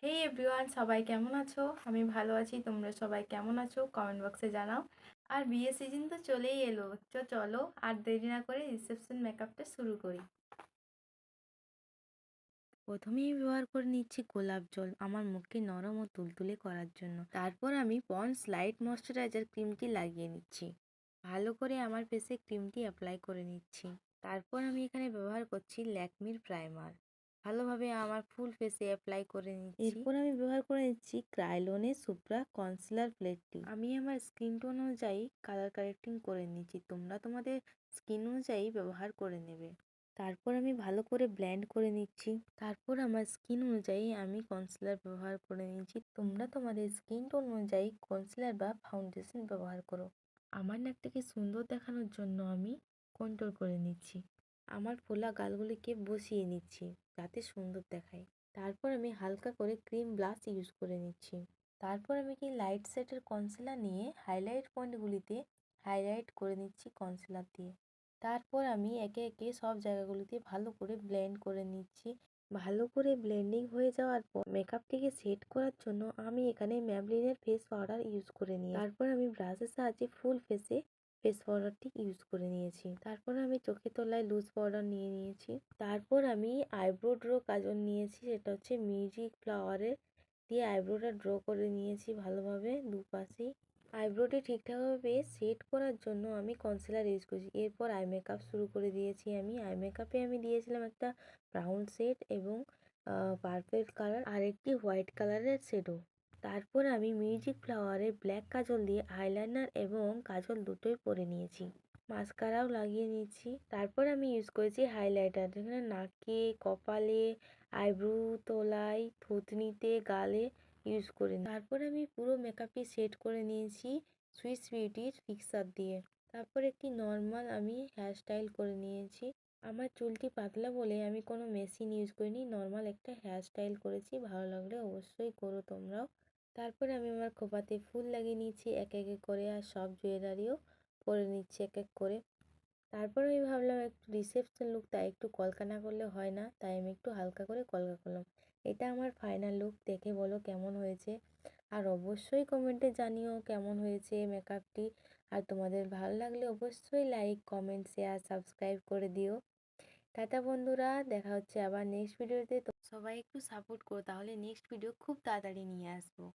হেই everyone, সবাই কেমন আছো? আমি ভালো আছি। তোমরা সবাই কেমন আছো কমেন্ট বক্সে জানাও। আর বিয়ে সিজন তো চলেই এলো, তো চলো আর দেরি না করে রিসেপশন মেকআপটা শুরু করি। প্রথমেই ব্যবহার করে নিচ্ছি গোলাপ জল আমার মুখকে নরম ও তুলতুলে করার জন্য। তারপর আমি পন্ডস লাইট ময়শ্চারাইজার ক্রিমটি লাগিয়ে নিচ্ছি। ভালো করে আমার ফেসে ক্রিমটি অ্যাপ্লাই করে নিচ্ছি। তারপর আমি এখানে ব্যবহার করছি ল্যাকমির প্রাইমার। ভালোভাবে আমার ফুল ফেসে অ্যাপ্লাই করে নিচ্ছি। এরপর আমি ব্যবহার করে নিচ্ছি ক্রায়োলনের সুপ্রা কনসিলার প্লেটটি। আমি আমার স্কিন টোন অনুযায়ী কালার কারেক্টিং করে নিচ্ছি, তোমরা তোমাদের স্কিন অনুযায়ী ব্যবহার করে নেবে। তারপর আমি ভালো করে ব্লেন্ড করে নিচ্ছি। তারপর আমার স্কিন অনুযায়ী আমি কনসিলার ব্যবহার করে নিচ্ছি, তোমরা তোমাদের স্কিন টোন অনুযায়ী কনসিলার বা ফাউন্ডেশন ব্যবহার করো। আমার নাকটাকে সুন্দর দেখানোর জন্য আমি কন্ট্রোল করে নিচ্ছি। আমার ফোলা গালগুলিকে বসিয়ে নিচ্ছি যাতে সুন্দর দেখায়। তারপর আমি হালকা করে ক্রিম ব্লাশ ইউজ করে নিচ্ছি। তারপর আমি কি লাইট শেডের কনসিলার নিয়ে হাইলাইট পয়েন্টগুলিতে হাইলাইট করে নিচ্ছি কনসিলার দিয়ে। তারপর আমি একে একে সব জায়গাগুলিতে ভালো করে ব্লেন্ড করে নিচ্ছি। ভালো করে ব্লেন্ডিং হয়ে যাওয়ার পর মেকআপটিকে সেট করার জন্য আমি এখানে ম্যাবলিনের ফেস পাউডার ইউজ করে নিই। তারপর আমি ব্রাশের সাহায্যে ফুল ফেসে ফেস পাউডারটি ইউজ করে নিয়েছি। তারপর আমি চোখের তলায় লুজ পাউডার নিয়ে নিয়েছি। তারপর আমি আইব্রো ড্র কাজল নিয়েছি, সেটা হচ্ছে মিউজিক ফ্লাওয়ারের দিয়ে আইব্রোটা ড্র করে নিয়েছি ভালোভাবে দুপাশেই। আইব্রোটি ঠিকঠাকভাবে সেট করার জন্য আমি কনসিলার ইউজ করেছি। এরপর আই মেকআপ শুরু করে দিয়েছি। আই মেকআপে আমি দিয়েছিলাম একটা ব্রাউন শেড এবং পার্পল কালার আর একটি হোয়াইট কালারের শেডও। তারপর আমি মিউজিক ফ্লাওয়ারের ব্ল্যাক কাজল দিয়ে আইলাইনার এবং কাজল দুটোই পরে নিয়েছি। মাস্কারাও লাগিয়ে নিয়েছি। তারপর আমি ইউজ করেছি হাইলাইটার, যেখানে নাকে, কপালে, আইব্রো তলায়, থুতনিতে, গালে ইউজ করে তারপর আমি পুরো মেকআপটি সেট করে নিয়েছি সুইস বিউটির ফিক্সার দিয়ে। তারপর একটি নর্মাল আমি হেয়ার স্টাইল করে নিয়েছি। আমার চুলটি পাতলা বলে আমি কোনো মেশিন ইউজ করিনি, নর্মাল একটা হেয়ার স্টাইল করেছি। ভালো লাগলে অবশ্যই করো তোমরাও। তারপরে আমি আমার খোপাতে ফুল লাগিয়ে নিয়েছি এক এক করে, আর সব জুয়েলারিও পরে নিচ্ছি এক এক করে। তারপর আমি ভাবলাম একটু রিসেপশন লুক, তাই একটু কলকা না করলে হয় না, তাই আমি একটু হালকা করে কলকা করলাম। এটা আমার ফাইনাল লুক, দেখে বলো কেমন হয়েছে। আর অবশ্যই কমেন্টে জানিও কেমন হয়েছে মেকআপটি। আর তোমাদের ভালো লাগলে অবশ্যই লাইক, কমেন্ট, শেয়ার, সাবস্ক্রাইব করে দিও। টাটা বন্ধুরা, দেখা হচ্ছে আবার নেক্সট ভিডিওতে। তো সবাই একটু সাপোর্ট করো, তাহলে নেক্সট ভিডিও খুব তাড়াতাড়ি নিয়ে আসবো।